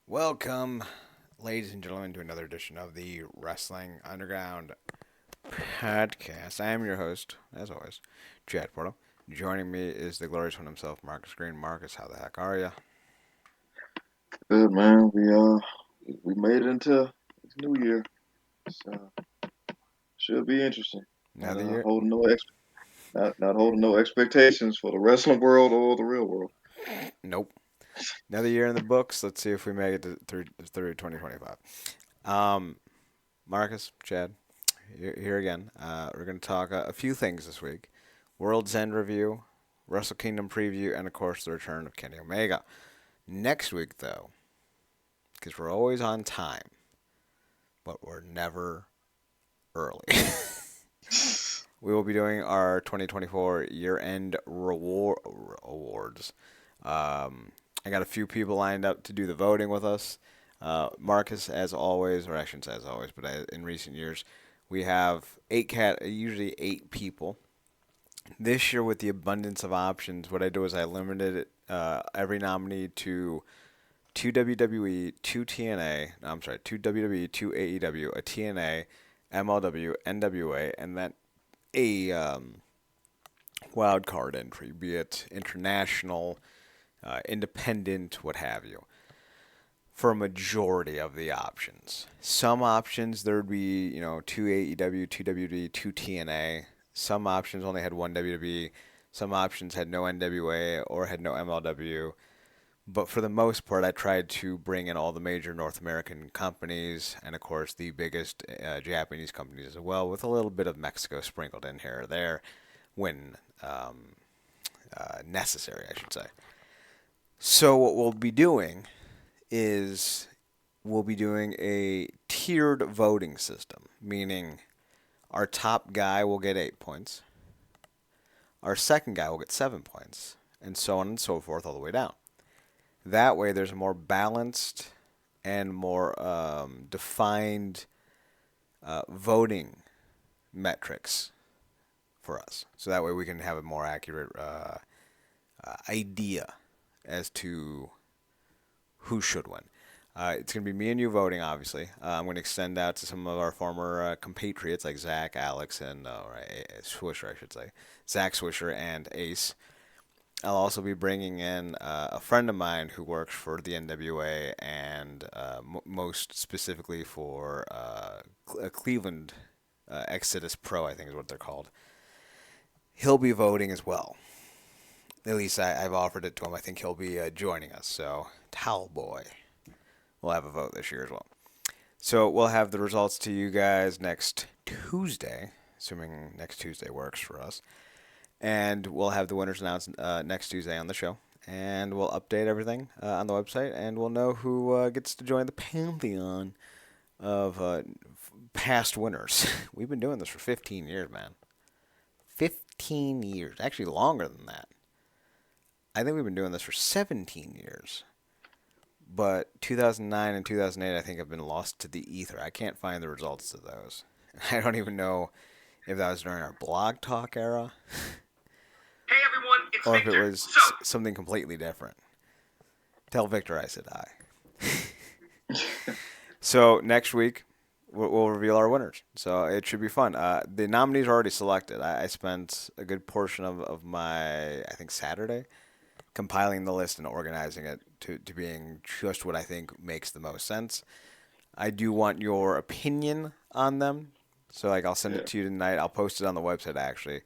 Welcome, ladies and gentlemen, to another edition of the Wrestling Underground podcast. I am your host, as always, Chad Portal. Joining me is the glorious one himself, Marcus Green. Marcus, how the heck are you? Good man. We made it into this new year. So should be interesting. Not Another year? holding not holding no expectations for the wrestling world or the real world. Nope. Another year in the books. Let's see if we make it through 2025. Um, Marcus, Chad, here again. We're going to talk a few things this week: World's End review, Wrestle Kingdom preview, and of course the return of Kenny Omega. Next week, though, because we're always on time, but we're never early. We will be doing our 2024 year-end reward awards. I got a few people lined up to do the voting with us. Marcus, as always, or I shouldn't say as always, but in recent years, we have usually 8 people. This year, with the abundance of options, what I do is I limited it, every nominee to two WWE, two TNA. No, I'm sorry, two WWE, two AEW, a TNA, MLW, NWA, and then a wild card entry, be it international, independent, what have you, for a majority of the options. Some options there would be, two AEW, two WWE, two TNA. Some options only had one WWE. Some options had no NWA or had no MLW. But for the most part, I tried to bring in all the major North American companies and, of course, the biggest Japanese companies as well, with a little bit of Mexico sprinkled in here or there when necessary, I should say. So, what we'll be doing is we'll be doing a tiered voting system, meaning our top guy will get 8 points, our second guy will get 7 points, and so on and so forth all the way down. That way, there's a more balanced and more defined voting metrics for us. So that way, we can have a more accurate idea as to who should win. It's going to be me and you voting, obviously. I'm going to extend out to some of our former compatriots like Zach, Alex, and Swisher, I should say. Zach Swisher and Ace. I'll also be bringing in a friend of mine who works for the NWA and most specifically for Cleveland Exodus Pro, I think is what they're called. He'll be voting as well. At least I've offered it to him. I think he'll be joining us. So, Towel Boy will have a vote this year as well. So, we'll have the results to you guys next Tuesday, assuming next Tuesday works for us. And we'll have the winners announced next Tuesday on the show. And we'll update everything on the website, and we'll know who gets to join the pantheon of past winners. We've been doing this for 15 years, man. 15 years. Actually, longer than that. I think we've been doing this for 17 years. But 2009 and 2008, I think, have been lost to the ether. I can't find the results of those. I don't even know if that was during our blog talk era. Hey everyone, it's Or if it Victor. was something completely different. Tell Victor I said hi. So next week, we'll reveal our winners. So it should be fun. The nominees are already selected. I spent a good portion of my, I think, Saturday compiling the list and organizing it to being just what I think makes the most sense. I do want your opinion on them. So like I'll send Yeah. it to you tonight. I'll post it on the website actually.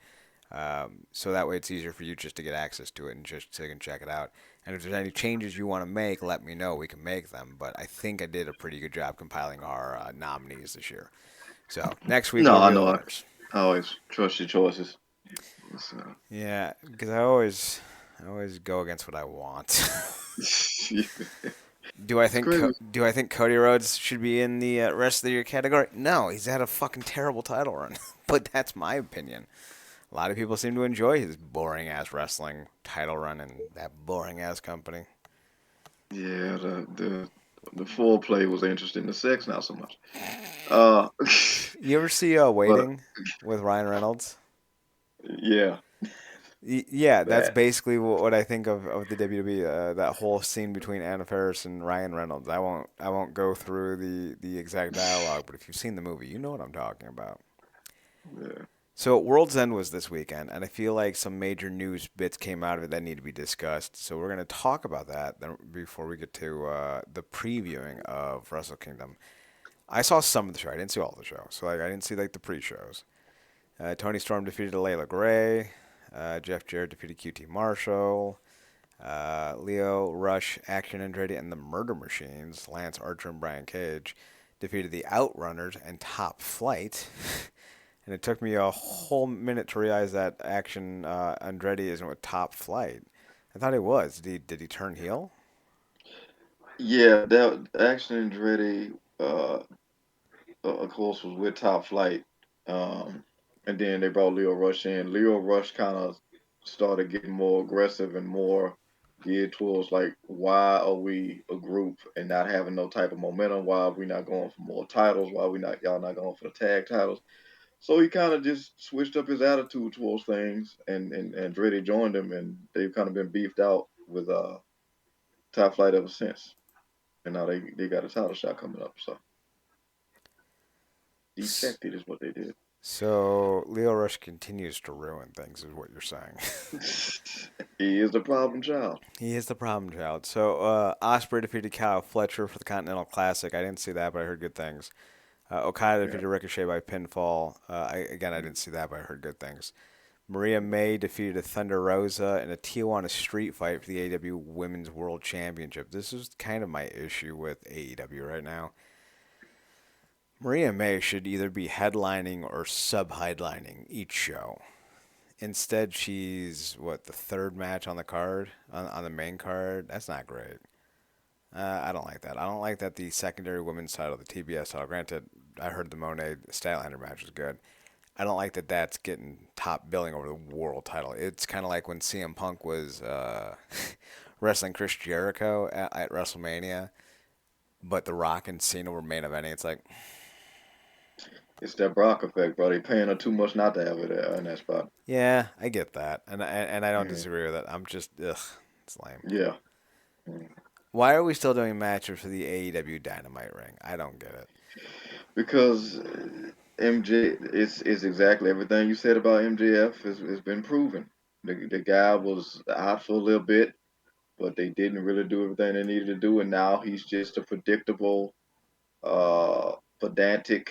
So that way it's easier for you just to get access to it and just so you can check it out. And if there's any changes you want to make, let me know. We can make them. But I think I did a pretty good job compiling our nominees this year. So next week No, we'll I reveal know. the I winners. always trust your choices. Yeah, because I always go against what I want. Do I It's think crazy. do I think Cody Rhodes should be in the rest of the year category? No, he's had a fucking terrible title run. But that's my opinion. A lot of people seem to enjoy his boring ass wrestling title run and that boring ass company. Yeah, the foreplay was interesting. The sex not so much. Uh, You ever see but Waiting with Ryan Reynolds? yeah, Yeah, that's Bad. basically what I think of the WWE. That whole scene between Anna Faris and Ryan Reynolds. I won't go through the exact dialogue, but if you've seen the movie, you know what I'm talking about. Yeah. So World's End was this weekend, and I feel like some major news bits came out of it that need to be discussed. So we're going to talk about that then before we get to the previewing of Wrestle Kingdom. I saw some of the show. I didn't see all the show, so like I didn't see like the pre-shows. Tony Storm defeated Layla Gray. Jeff Jarrett defeated QT Marshall. Leo Rush, Action Andretti, and the Murder Machines, Lance Archer and Brian Cage, defeated the Outrunners and Top Flight. And it took me a whole minute to realize that Action Andretti isn't with Top Flight. I thought he was. Did he turn heel? Yeah, that Action Andretti, of course, was with Top Flight, um, and then they brought Leo Rush in. Leo Rush kind of started getting more aggressive and more geared towards like, why are we a group and not having no type of momentum? Why are we not going for more titles? Why are we not y'all not going for the tag titles? So he kind of just switched up his attitude towards things, and Andretti joined him, and they've kind of been beefed out with Top Flight ever since. And now they got a title shot coming up. So defected is what they did. So Leo Rush continues to ruin things, is what you're saying. He is the problem child. He is the problem child. So Osprey defeated Kyle Fletcher for the Continental Classic. I didn't see that, but I heard good things. Okada Yeah. defeated Ricochet by pinfall. I didn't see that, but I heard good things. Maria May defeated Thunder Rosa in a Tijuana street fight for the AEW Women's World Championship. This is kind of my issue with AEW right now. Maria May should either be headlining or sub-headlining each show. Instead, she's the third match on the card, on the main card. That's not great. I don't like that. I don't like that the secondary women's title, the TBS title. Granted, I heard the Monet Statlander match was good. I don't like that that's getting top billing over the world title. It's kind of like when CM Punk was wrestling Chris Jericho at WrestleMania, but The Rock and Cena were main eventing. It's like, It's that Brock effect, bro. They paying her too much not to have it in that spot. yeah, I get that, and I don't Mhm. disagree with it. I'm just, ugh, it's lame. Yeah. Mhm. Why are we still doing matches for the AEW Dynamite ring? I don't get it. Because MJ is exactly everything you said about MJF has been proven. The guy was out for a little bit, but they didn't really do everything they needed to do, and now he's just a predictable, pedantic,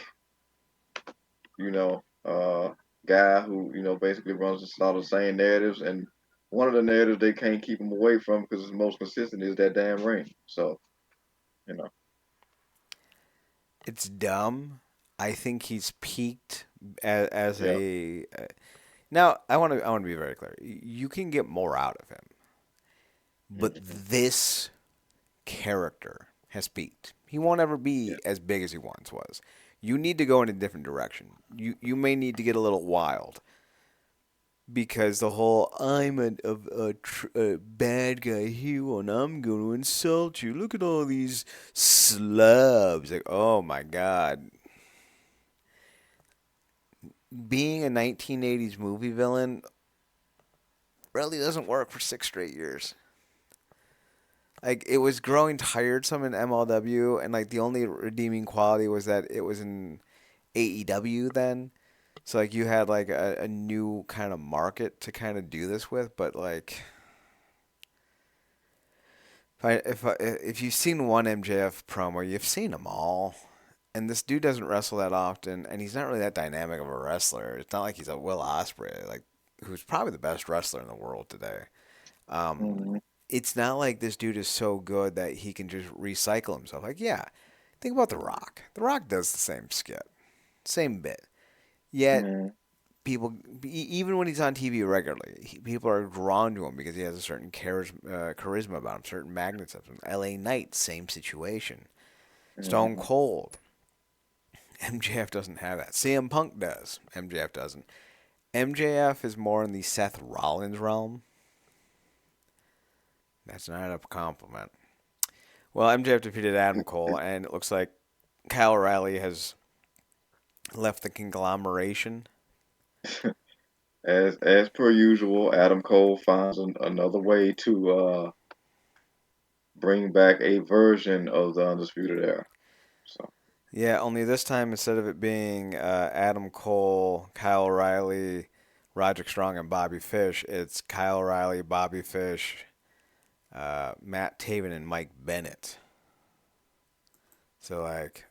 you know, guy who basically runs a lot of the same narratives. And one of the narratives they can't keep him away from because it's the most consistent is that damn ring. So you know, It's dumb. I think he's peaked as yeah, a. Now, I want to be very clear. You can get more out of him, but hmm this character has peaked. He won't ever yeah, be as big as he once was. You need to go in a different direction. You may need to get a little wild because the whole I'm a bad guy here and I'm going to insult you. Look at all these slubs. Like, oh my god, being a 1980s movie villain really doesn't work for 6 straight years. Like it was growing tiresome in MLW, and like the only redeeming quality was that it was in AEW then. So like you had like a new kind of market to kind of do this with, but like if you've seen one MJF promo, you've seen them all. And this dude doesn't wrestle that often, and he's not really that dynamic of a wrestler. It's not like he's a Will Ospreay, like who's probably the best wrestler in the world today. Um, hmm it's not like this dude is so good that he can just recycle himself. Like, yeah, think about The Rock. The Rock does the same skit, same bit. Yet hmm people, even when he's on TV regularly, people are drawn to him because he has a certain charisma about him, certain magnetism. L.A. Knight, same situation. Stone hmm Cold. MJF doesn't have that. CM Punk does. MJF doesn't. MJF is more in the Seth Rollins realm. That's not a compliment. Well, MJF defeated Adam Cole, and it looks like Kyle O'Reilly has left the conglomeration. as per usual, Adam Cole finds another way to bring back a version of the Undisputed Era. So Yeah, only this time instead of it being Adam Cole, Kyle O'Reilly, Roderick Strong, and Bobby Fish, it's Kyle O'Reilly, Bobby Fish, Matt Taven, and Mike Bennett. So like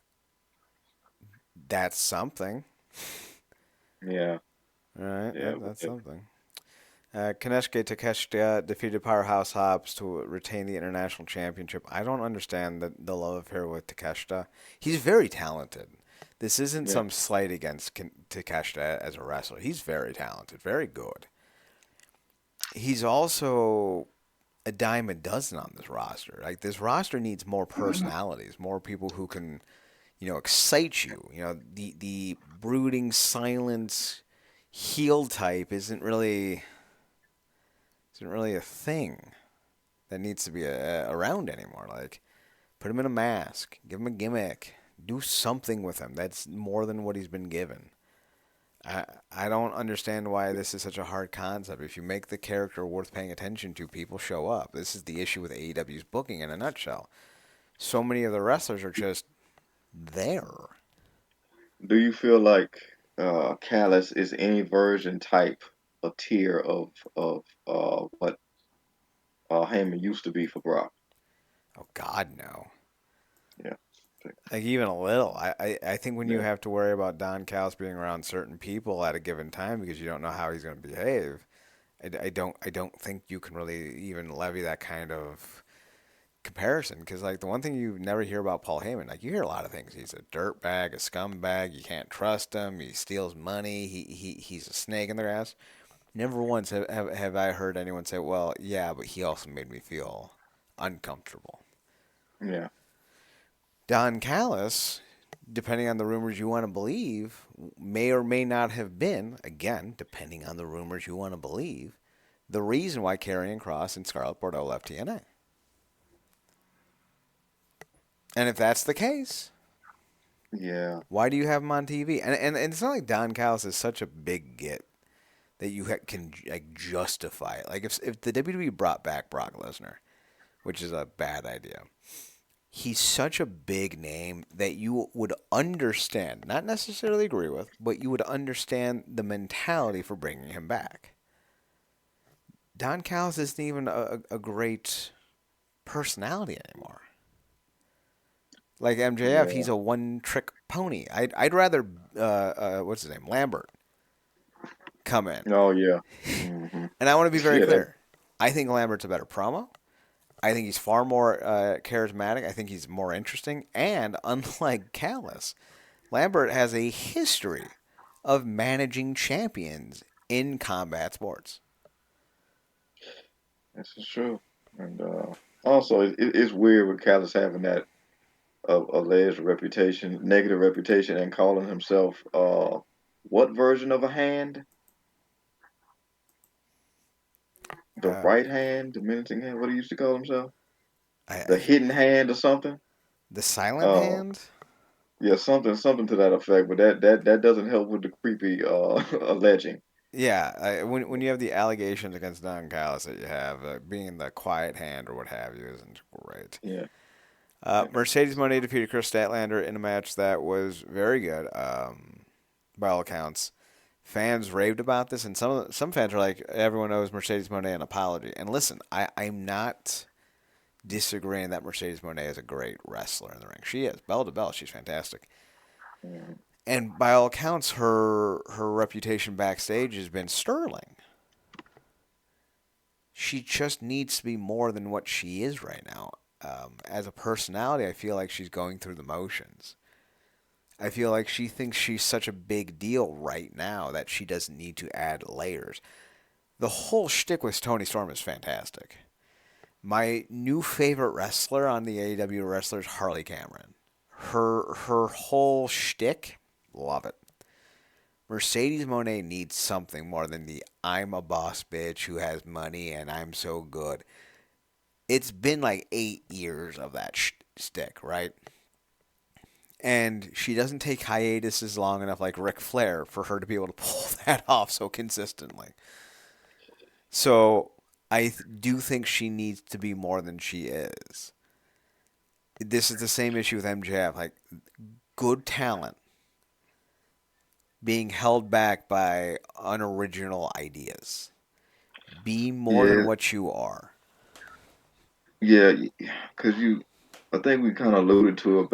that's something, yeah, right? yeah, That's something. Kaneshke Takeshita defeated Powerhouse Hobbs to retain the international championship. I don't understand the love affair with Takeshita. He's very talented. This isn't yeah, some slight against Takeshita as a wrestler. He's very talented, very good. He's also a dime a dozen on this roster. Like this roster needs more personalities, more people who can, excite you. The brooding, silent heel type isn't really a thing that needs to be around anymore. Like, put him in a mask, give him a gimmick, do something with him. That's more than what he's been given. I don't understand why this is such a hard concept. If you make the character worth paying attention to, people show up. This is the issue with AEW's booking in a nutshell. So many of the wrestlers are just there. Do you feel like Callis is any version type, a tier of what Heyman used to be for Brock? Oh God, no. Yeah, Like even a little. I think when you yeah, have to worry about Don Callis being around certain people at a given time because you don't know how he's going to behave, I don't think you can really even levy that kind of comparison because like the one thing you never hear about Paul Heyman, like you hear a lot of things. He's a dirtbag, a scumbag. You can't trust him. He steals money. He's a snake in their ass. Never once have I heard anyone say, "Well, yeah, but he also made me feel uncomfortable." yeah. Don Callis, depending on the rumors you want to believe, may or may not have been, again, depending on the rumors you want to believe, the reason why Karrion Kross and Scarlett Bordeaux left TNA. And if that's the case, Yeah, why do you have him on TV? And it's not like Don Callis is such a big get that you can like justify it. Like if the WWE brought back Brock Lesnar, which is a bad idea, he's such a big name that you would understand, not necessarily agree with, but you would understand the mentality for bringing him back. Don Callis isn't even a great personality anymore. Like MJF, yeah. he's a one-trick pony. I'd rather what's his name, Lambert, come in, Oh yeah. Hmm. and I want to be very Yeah, that, clear. I think Lambert's a better promo. I think he's far more charismatic. I think he's more interesting. And unlike Callis, Lambert has a history of managing champions in combat sports. this is true. And also, it's weird with Callis having that alleged reputation, negative reputation, and calling himself what version of a hand? The Uh, right hand, the menacing hand. What do he used to call himself? I The think hidden hand or something? the Silent Uh, Hand. yeah, something to that effect. But that doesn't help with the creepy alleging. Yeah, when you have the allegations against Don Callis that you have being the quiet hand or what have you isn't great. Yeah, Mercedes Moné defeated Chris Statlander in a match that was very good, by all accounts. Fans raved about this, and some fans are like, everyone owes Mercedes Moné an apology. And listen, I'm not disagreeing that Mercedes Moné is a great wrestler in the ring. She is, bell to bell, she's fantastic. yeah, And by all accounts, her reputation backstage has been sterling. She just needs to be more than what she is right now. As a personality, I feel like she's going through the motions. I feel like she thinks she's such a big deal right now that she doesn't need to add layers. The whole shtick with Toni Storm is fantastic. My new favorite wrestler on the AEW wrestler is Harley Cameron. Her whole shtick, love it. Mercedes Moné needs something more than the I'm a boss bitch who has money and I'm so good. It's been like 8 years of that shtick, right? And she doesn't take hiatuses long enough like Ric Flair for her to be able to pull that off so consistently. So do think she needs to be more than she is. This is the same issue with MJF. Like, good talent being held back by unoriginal ideas. Be more than Yeah, what you are. yeah, because I think we kind of alluded to it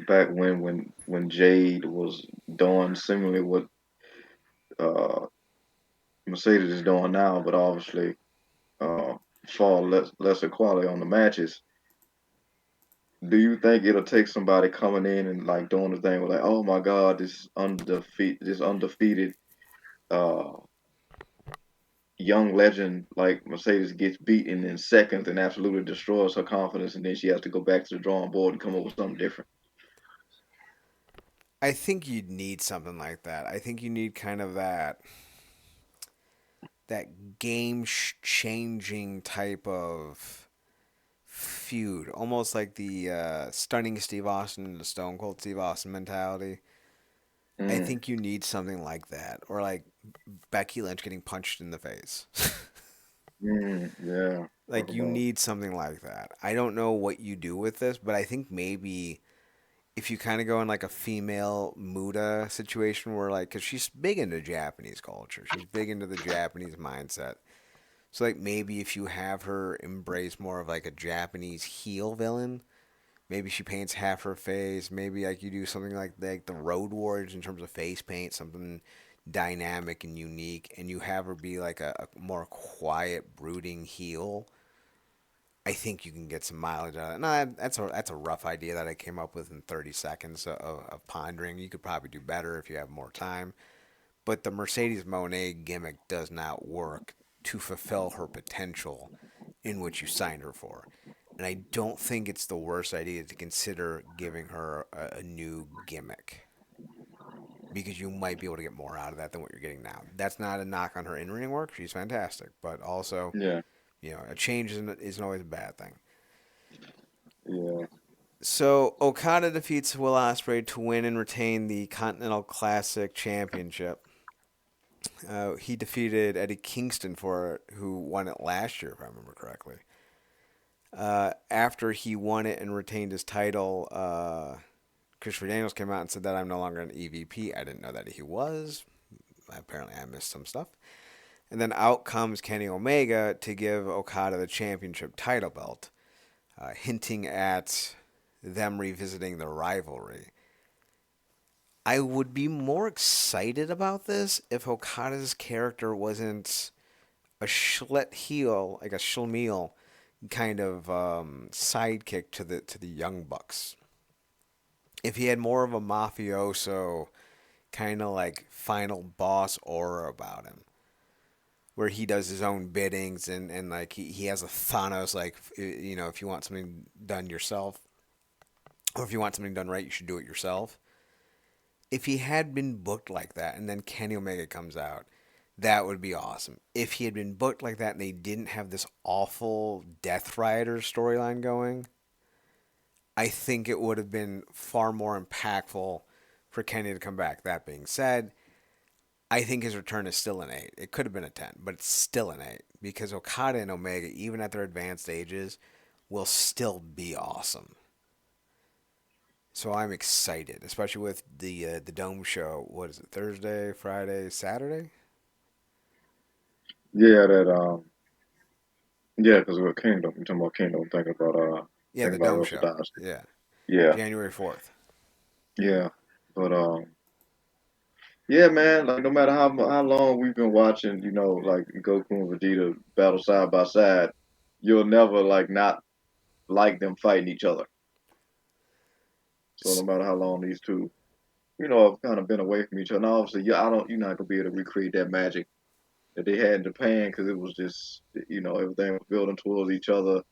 back when Jade was doing similarly what uh, Mercedes is doing now, but obviously uh, far lesser quality on the matches. Do you think it'll take somebody coming in and like doing the thing with like, oh my God, this undefeated uh, young legend like Mercedes gets beaten in seconds and absolutely destroys her confidence, and then she has to go back to the drawing board and come up with something different? I think you'd need something like that. I think you need kind of that game changing type of feud, almost like the stunning Steve Austin and the Stone Cold Steve Austin mentality. I Mm, think you need something like that, or like Becky Lynch getting punched in the face. yeah, talk Like, you about. need something like that. I don't know what you do with this, but I think maybe if you kind of go in like a female Muda situation where like, cause she's big into Japanese culture, she's big into the Japanese mindset. So like maybe if you have her embrace more of like a Japanese heel villain, maybe she paints half her face. Maybe like you do something like the Road Warriors in terms of face paint, something dynamic and unique, and you have her be like a more quiet, brooding heel. I think you can get some mileage out of it. No, that's a rough idea that I came up with in 30 seconds of pondering. You could probably do better if you have more time. But the Mercedes Moné gimmick does not work to fulfill her potential in which you signed her for. And I don't think it's the worst idea to consider giving her a new gimmick because you might be able to get more out of that than what you're getting now. That's not a knock on her in ring work. She's fantastic. But also, Yeah, a change isn't always a bad thing. yeah. So Okada defeats Will Ospreay to win and retain the Continental Classic Championship. He defeated Eddie Kingston for it, who won it last year, if I remember correctly. After he won it and retained his title, Christopher Daniels came out and said that I'm no longer an EVP. I didn't know that he was. Apparently, I missed some stuff. And then out comes Kenny Omega to give Okada the championship title belt, hinting at them revisiting the rivalry. I would be more excited about this if Okada's character wasn't a schlet heel, like a schlemiel kind of sidekick to the Young Bucks. If he had more of a mafioso kind of like final boss aura about him, where he does his own biddings and like he has a Thanos like if you want something done yourself or if you want something done right, you should do it yourself. If he had been booked like that and then Kenny Omega comes out, that would be awesome. If he had been booked like that and they didn't have this awful Death Rider storyline going, I think it would have been far more impactful for Kenny to come back. That being said, I think his return is still an 8. It could have been a 10, but it's still an 8 because Okada and Omega, even at their advanced ages, will still be awesome. So I'm excited, especially with the Dome show. What is it? Thursday, Friday, Saturday? Yeah, that yeah, because we're Kingdom. You're talking about Kingdom. Yeah, Thinking the about Dome Wrestle show. Dynasty. Yeah, Yeah, January 4th. yeah, but yeah, man. Like no matter how long we've been watching, like Goku and Vegeta battle side by side, you'll never like not like them fighting each other. So no matter how long these two, have kind of been away from each other. And obviously, yeah, you're not gonna be able to recreate that magic that they had in Japan because it was just, everything was building towards each other.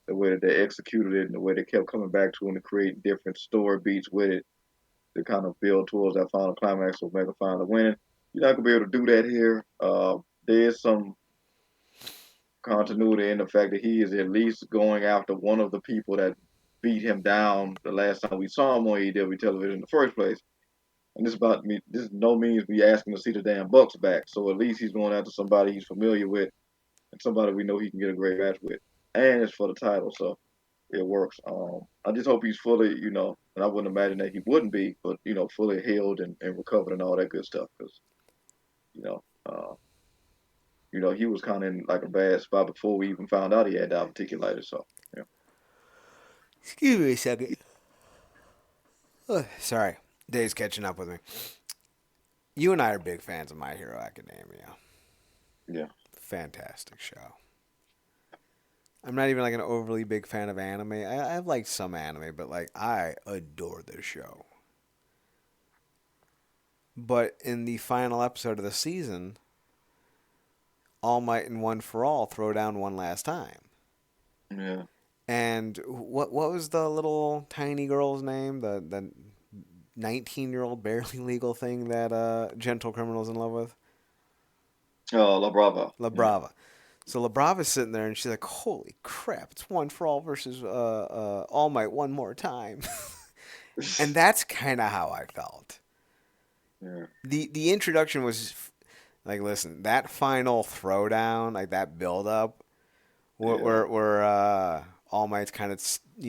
The way that they executed it and the way they kept coming back to it and to create different story beats with it to kind of build towards that final climax of Mega finally winning. You're not gonna be able to do that here. There is some continuity in the fact that he is at least going after one of the people that beat him down the last time we saw him on AEW television in the first place. And this about me. This is no means me asking to see the damn Bucks back. So at least he's going after somebody he's familiar with and somebody we know he can get a great match with, and it's for the title, so it works. I just hope he's fully, and I wouldn't imagine that he wouldn't be, but fully healed and recovered and all that good stuff, because you know, uh, he was kind of in like a bad spot before we even found out he had diverticulitis. So yeah, Excuse me a second. Sorry, Dave's catching up with me. You and I are big fans of My Hero Academia. yeah, Fantastic show. I'm not even like an overly big fan of anime. I've liked some anime, but like I adore this show. But in the final episode of the season, All Might and One for All throw down one last time. yeah. And what was the little tiny girl's name? The 19-year-old barely legal thing that Gentle Criminal's in love with? La Brava. La Yeah. Brava. So La Brava's sitting there and she's like, "Holy crap! It's One for All versus All Might one more time." And that's kind of how I felt. Yeah. The introduction was like, listen, that final throwdown, like that build up, where All Might's kind of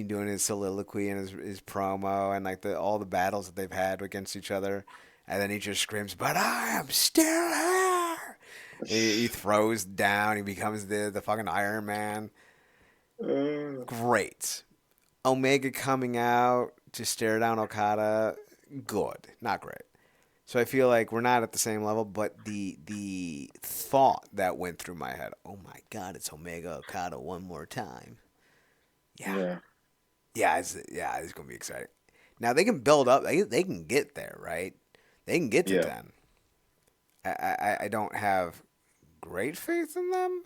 doing his soliloquy and his promo and like all the battles that they've had against each other, and then he just screams, "But I am still here!" He throws down. He becomes the fucking Iron Man. Great. Omega coming out to stare down Okada. Good, not great. So I feel like we're not at the same level, but the thought that went through my head, oh my god, it's Omega Okada one more time. Yeah. It's gonna be exciting. Now they can build up. They can get there, right? They can get to Yeah. 10. I don't have great faith in them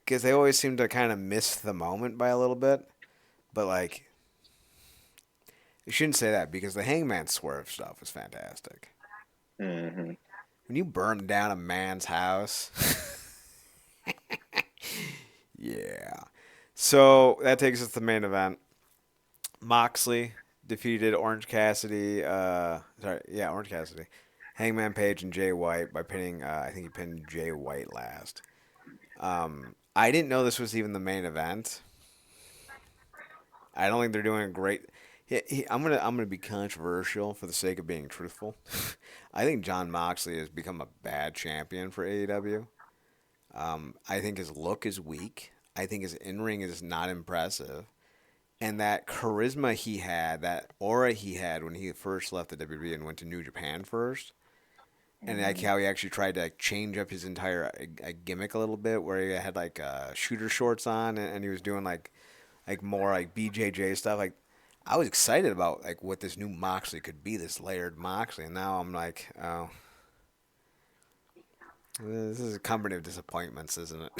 because they always seem to kind of miss the moment by a little bit. But like, you shouldn't say that because the Hangman Swerve stuff was fantastic. Hmm. When you burn down a man's house, yeah. So that takes us to the main event. Moxley defeated Orange Cassidy. Orange Cassidy, Hangman Page, and Jay White by pinning. I think he pinned Jay White last. I didn't know this was even the main event. I don't think they're doing a great. I'm gonna be controversial for the sake of being truthful. I think John Moxley has become a bad champion for AEW. I think his look is weak. I think his in ring is not impressive. And that charisma he had, that aura he had when he first left the WWE and went to New Japan first, and like how he actually tried to change up his entire gimmick a little bit, where he had like shooter shorts on and he was doing like more like BJJ stuff. Like I was excited about like what this new Moxley could be, this layered Moxley, and now I'm like, oh, this is a company of disappointments, isn't it?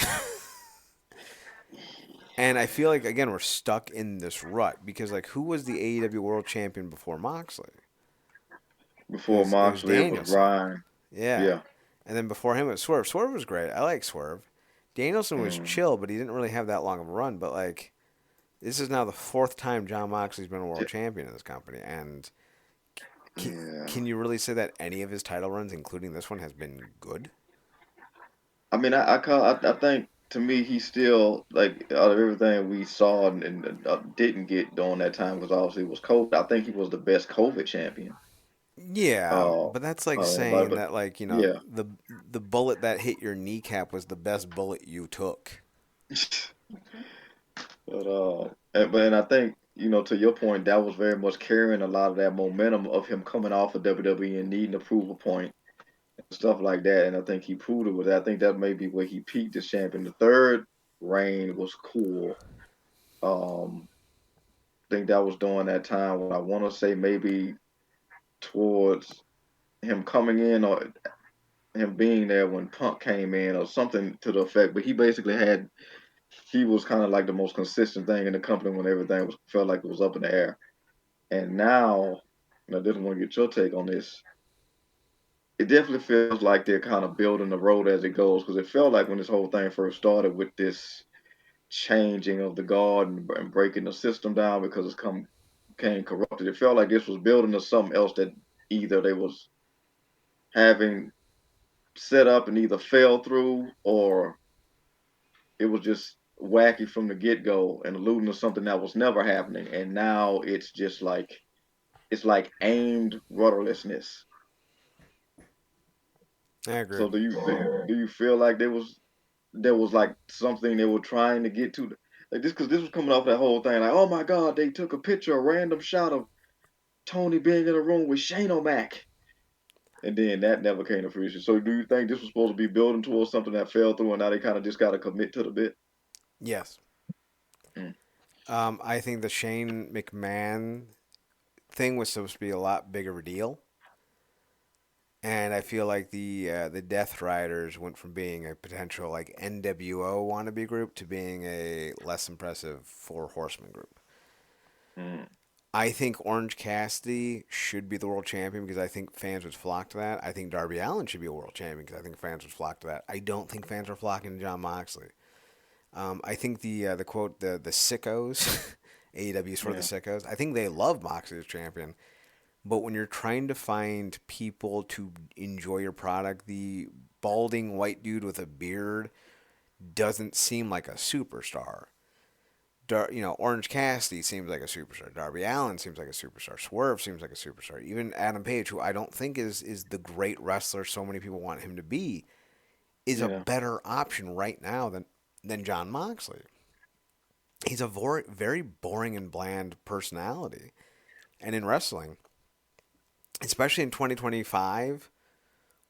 And I feel like again we're stuck in this rut because like who was the AEW World Champion before Moxley? Before It was Moxley, it was Danielson. Ryan. Yeah, Yeah. and then before him it was Swerve. Swerve was great. I like Swerve. Danielson was Mm. chill, but he didn't really have that long of a run. But like this is now the fourth time John Moxley's been a world champion in this company, and Yeah. can you really say that any of his title runs, including this one, has been good? I mean, I think to me he's still like out of everything we saw and didn't get during that time because obviously it was COVID. I think he was the best COVID champion. Yeah, Uh, but that's like anybody, saying but that like yeah, the bullet that hit your kneecap was the best bullet you took. but I think to your point, that was very much carrying a lot of that momentum of him coming off of WWE and needing a proof point and stuff like that. And I think he proved it with that. I think that may be where he peaked as champion. The third reign was cool. Um, think that was during that time when I want to say maybe towards him coming in or him being there when Punk came in or something to the effect. But he was kind of like the most consistent thing in the company when everything was felt like it was up in the air. And now, I didn't want to get your take on this. It definitely feels like they're kind of building the road as it goes because it felt like when this whole thing first started with this changing of the guard and breaking the system down because it's became corrupted. It felt like this was building to something else that either they was having set up and either fell through, or it was just wacky from the get go and alluding to something that was never happening. And now it's just like it's like aimed rudderlessness. I agree. So do you feel like there was like something they were trying to get to, like this, because this was coming off that whole thing like, oh my god, they took a picture, a random shot of Tony being in a room with Shane O'Mac, and then that never came to fruition. So do you think this was supposed to be building towards something that fell through, and now they kind of just got to commit to the bit? Yes. Mm. I think the Shane McMahon thing was supposed to be a lot bigger of a deal. And I feel like the Death Riders went from being a potential like NWO wannabe group to being a less impressive Four Horsemen group. Mm. I think Orange Cassidy should be the world champion because I think fans would flock to that. I think Darby Allin should be a world champion because I think fans would flock to that. I don't think fans are flocking to John Moxley. I think the quote the sickos, AEW is for the Yeah. sickos. I think they love Moxley as champion. But when you're trying to find people to enjoy your product, the balding white dude with a beard doesn't seem like a superstar. Orange Cassidy seems like a superstar. Darby Allin seems like a superstar. Swerve seems like a superstar. Even Adam Page, who I don't think is the great wrestler so many people want him to be, is a Yeah. better option right now than John Moxley. He's a very boring and bland personality. And in wrestling, especially in 2025,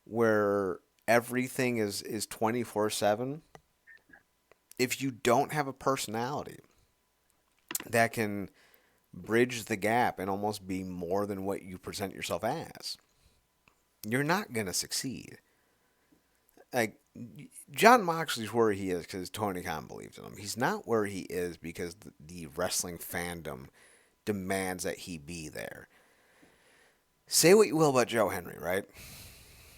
where everything is 24/7, if you don't have a personality that can bridge the gap and almost be more than what you present yourself as, you're not going to succeed. Like, John Moxley's where he is because Tony Khan believes in him. He's not where he is because the wrestling fandom demands that he be there. Say what you will about Joe Henry, right?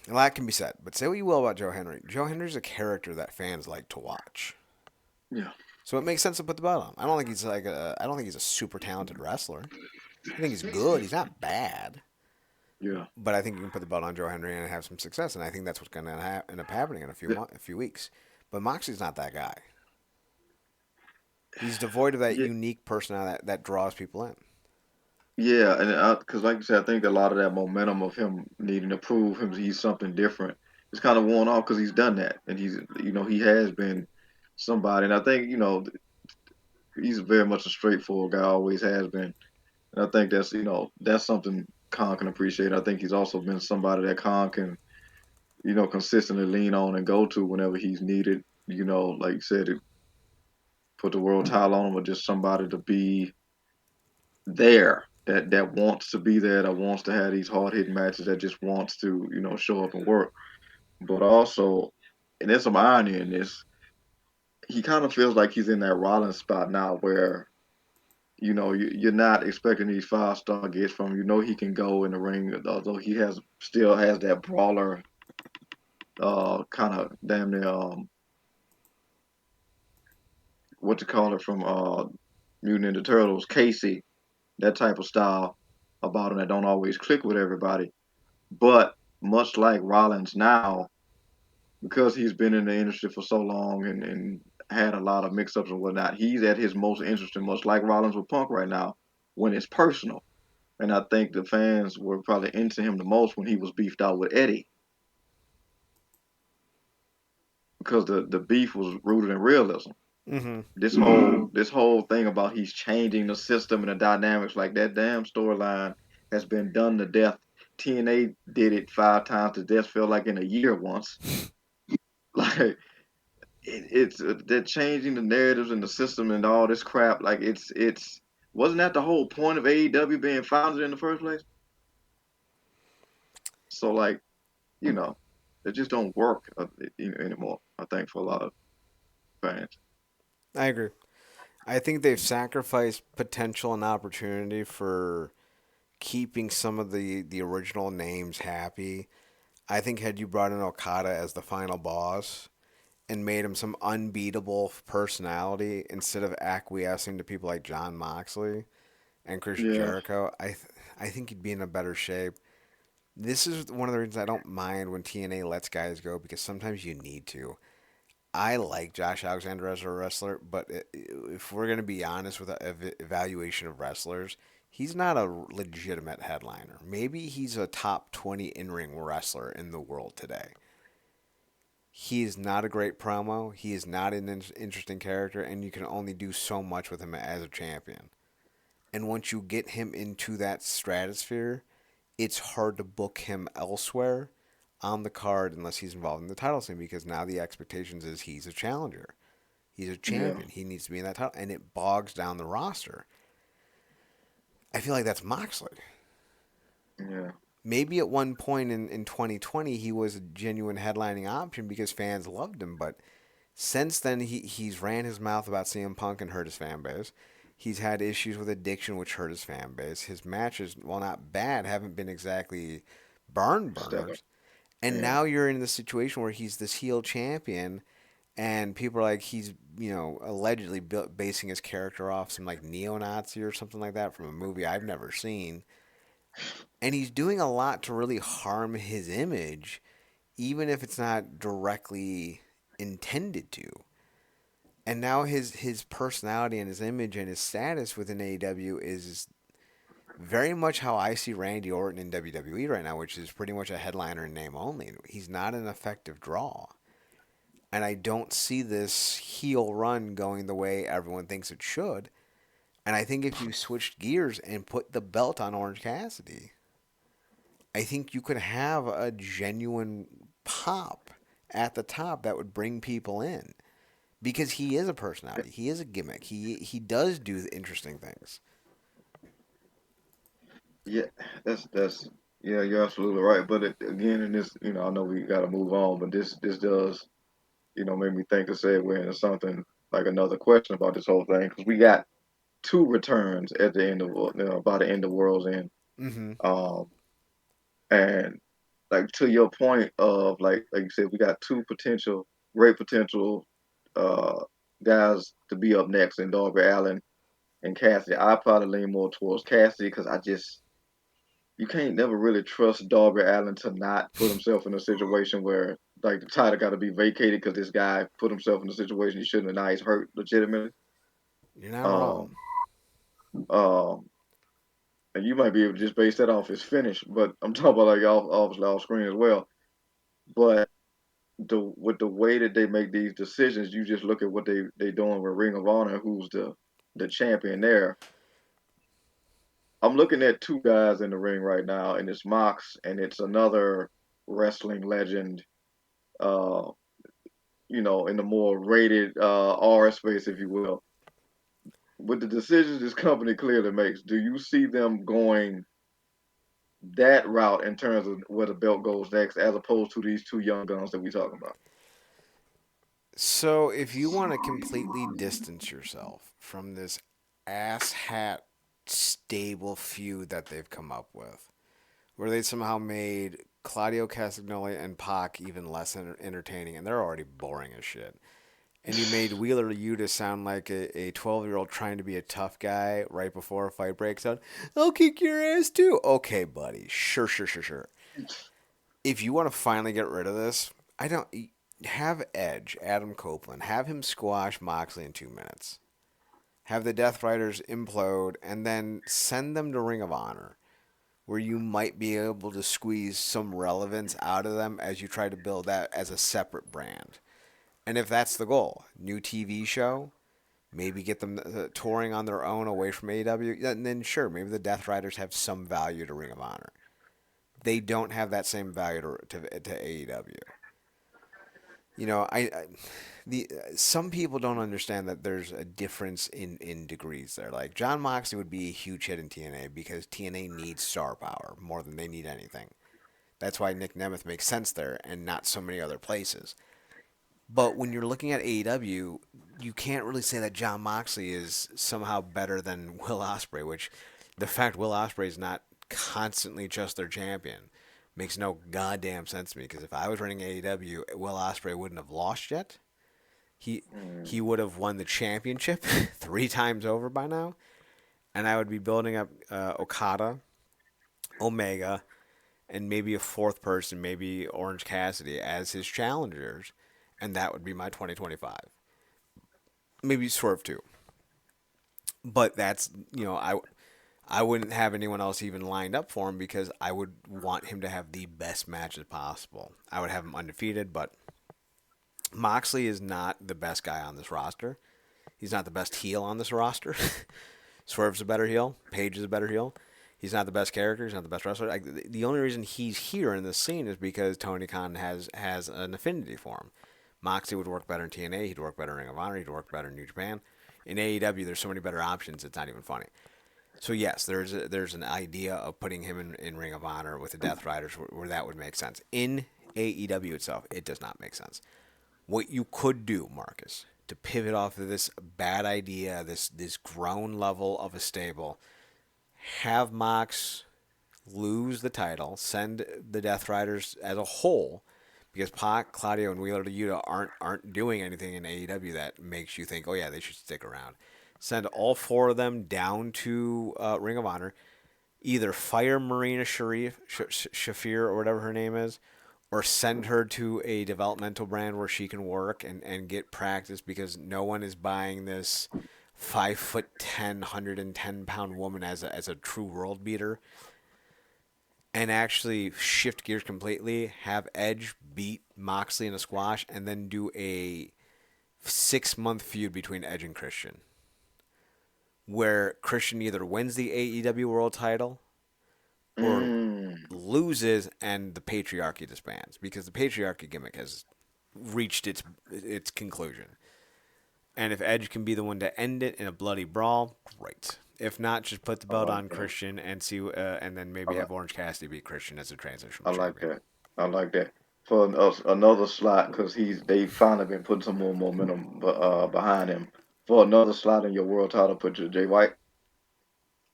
A lot can be said, but say what you will about Joe Henry. Joe Henry's a character that fans like to watch. Yeah. So it makes sense to put the belt on. I don't think he's a super talented wrestler. I think he's good. He's not bad. Yeah. But I think you can put the belt on Joe Henry and have some success, and I think that's what's going to end up happening in Yeah. a few weeks. But Moxley's not that guy. He's devoid of that Yeah. unique personality that draws people in. Yeah, and because like you said, I think a lot of that momentum of him needing to prove him he's something different is kind of worn off because he's done that, and he has been somebody, and I think he's very much a straightforward guy, always has been, and I think that's something Khan can appreciate. I think he's also been somebody that Khan can consistently lean on and go to whenever he's needed. Like you said, put the world title on him, or just somebody to be there that wants to be there, that wants to have these hard hitting matches, that just wants to show up and work. But also, and there's some irony in this, he kind of feels like he's in that Rollins spot now, where you're not expecting these 5-star gets from him. He can go in the ring, although he still has that brawler kind of damn near what you call it from Mutant Ninja Turtles, Casey, that type of style about him that don't always click with everybody. But much like Rollins now, because he's been in the industry for so long and had a lot of mix ups and whatnot, he's at his most interesting, much like Rollins with Punk right now, when it's personal. And I think the fans were probably into him the most when he was beefed out with Eddie, because the beef was rooted in realism. Mm-hmm. This whole thing about he's changing the system and the dynamics, like that damn storyline has been done to death. TNA did it 5 times to death, felt like in a year once. Like it's they're changing the narratives and the system and all this crap. Like it's wasn't that the whole point of AEW being founded in the first place? So like it just don't work anymore. I think for a lot of fans. I agree. I think they've sacrificed potential and opportunity for keeping some of the original names happy. I think had you brought in Okada as the final boss and made him some unbeatable personality instead of acquiescing to people like John Moxley and Chris Yeah, Jericho, I think he'd be in a better shape. This is one of the reasons I don't mind when TNA lets guys go because sometimes you need to. I like Josh Alexander as a wrestler, but if we're going to be honest with the evaluation of wrestlers, he's not a legitimate headliner. Maybe he's a top 20 in ring wrestler in the world today. He is not a great promo. He is not an interesting character, and you can only do so much with him as a champion. And once you get him into that stratosphere, it's hard to book him elsewhere on the card unless he's involved in the title scene because now the expectations is he's a challenger. He's a yeah, champion. He needs to be in that title, and it bogs down the roster. I feel like that's Moxley. yeah, Maybe at one point in 2020 he was a genuine headlining option because fans loved him, but since then he's ran his mouth about CM Punk and hurt his fan base. He's had issues with addiction which hurt his fan base. His matches, while not bad, haven't been exactly barn stellar. burners. And Yeah, now you're in the situation where he's this heel champion, and people are like he's allegedly basing his character off some like neo-Nazi or something like that from a movie I've never seen, and he's doing a lot to really harm his image, even if it's not directly intended to. And now his personality and his image and his status within AEW is very much how I see Randy Orton in WWE right now, which is pretty much a headliner in name only. He's not an effective draw. And I don't see this heel run going the way everyone thinks it should. And I think if you switched gears and put the belt on Orange Cassidy, I think you could have a genuine pop at the top that would bring people in because he is a personality. He is a gimmick. He does do interesting things. yeah. That's yeah. You're absolutely right. But again, in this, I know we got to move on, but this does, make me think to segue into something like another question about this whole thing because we got two returns at the end of by the end of World's End. Mm-hmm. Um, and like to your point of like you said, we got two great potential uh guys to be up next in Darby Allin and Cassidy. I probably lean more towards Cassidy because you can't never really trust Darby Allin to not put himself in a situation where like the title got to be vacated because this guy put himself in a situation he shouldn't have. Now he's hurt legitimately. You're not wrong. Um, um, and you might be able to just base that off his finish, but I'm talking about like obviously off screen as well. But with the way that they make these decisions, you just look at what they doing with Ring of Honor, who's the champion there. I'm looking at two guys in the ring right now, and it's Mox and it's another wrestling legend, uh, in the more rated R space, if you will. With the decisions this company clearly makes, do you see them going that route in terms of where the belt goes next, as opposed to these two young guns that we talking about? So if you want to completely distance yourself from this asshat stable feud that they've come up with, where they somehow made Claudio Castagnoli and Pac even less entertaining, and they're already boring as shit. And you made Wheeler Yuta sound like a 12-year-old trying to be a tough guy right before a fight breaks out. I'll kick your ass too. Okay, buddy. Sure, sure, sure, sure. If you want to finally get rid of this, I don't have Edge, Adam Copeland, have him squash Moxley in 2 minutes. Have the Death Riders implode, and then send them to Ring of Honor, where you might be able to squeeze some relevance out of them as you try to build that as a separate brand. And if that's the goal, new TV show, maybe get them touring on their own away from AEW, and then sure, maybe the Death Riders have some value to Ring of Honor. They don't have that same value to AEW. The some people don't understand that there's a difference in degrees there. Like John Moxley would be a huge hit in TNA because TNA needs star power more than they need anything. That's why Nick Nemeth makes sense there and not so many other places. But when you're looking at AEW, you can't really say that John Moxley is somehow better than Will Ospreay, which the fact Will Ospreay is not constantly just their champion makes no goddamn sense to me. Because if I was running AEW, Will Ospreay wouldn't have lost yet. He Mm. he would have won the championship 3 times over by now, and I would be building up Okada, Omega, and maybe a fourth person, maybe Orange Cassidy as his challengers, and that would be my 2025. Maybe Swerve too, but that's I wouldn't have anyone else even lined up for him because I would want him to have the best matches possible. I would have him undefeated, but Moxley is not the best guy on this roster. He's not the best heel on this roster. Swerve's a better heel. Page is a better heel. He's not the best character. He's not the best wrestler. The only reason he's here in this scene is because Tony Khan has an affinity for him. Moxley would work better in TNA. He'd work better in Ring of Honor. He'd work better in New Japan. In AEW, there's so many better options. It's not even funny. So yes, there's an idea of putting him in Ring of Honor with the Death Riders where that would make sense. In AEW itself, it does not make sense. What you could do, Marcus, to pivot off of this bad idea, this grown level of a stable, have Mox lose the title, send the Death Riders as a whole, because Pac, Claudio, and Wheeler Yuta aren't doing anything in AEW that makes you think, oh yeah, they should stick around. Send all 4 of them down to Ring of Honor. Either fire Marina Shafir or whatever her name is, or send her to a developmental brand where she can work and get practice because no one is buying this 5'10", 110-pound woman as a true world beater. And actually shift gears completely, have Edge beat Moxley in a squash, and then do a 6-month feud between Edge and Christian, where Christian either wins the AEW World Title or loses and the patriarchy disbands, because the patriarchy gimmick has reached its conclusion. And if Edge can be the one to end it in a bloody brawl, great. If not, just put the belt on Christian and see, and then maybe have Orange Cassidy beat Christian as a transitional champion. I like that. For another slot, because they finally been putting some more momentum behind him. For another slot in your world title, put your Jay White.